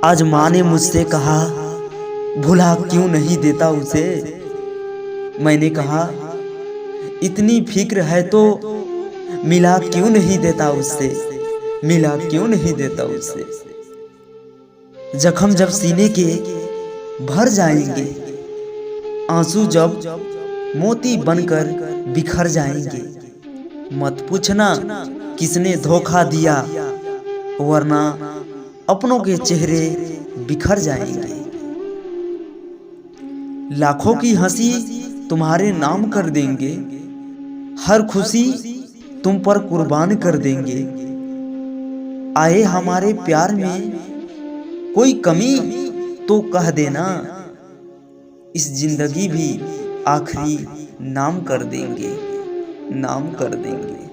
आज माँ ने मुझसे कहा, भुला क्यों नहीं देता उसे। मैंने कहा, इतनी फिक्र है तो मिला क्यों नहीं देता उससे, मिला क्यों नहीं देता उससे। जख्म जब सीने के भर जाएंगे, आंसू जब मोती बनकर बिखर जाएंगे, मत पूछना किसने धोखा दिया, वरना अपनों के चेहरे बिखर जाएंगे। लाखों की हंसी तुम्हारे नाम कर देंगे, हर खुशी तुम पर कुर्बान कर देंगे। आए हमारे प्यार में कोई कमी तो कह देना, इस जिंदगी भी आखिरी नाम कर देंगे, नाम कर देंगे।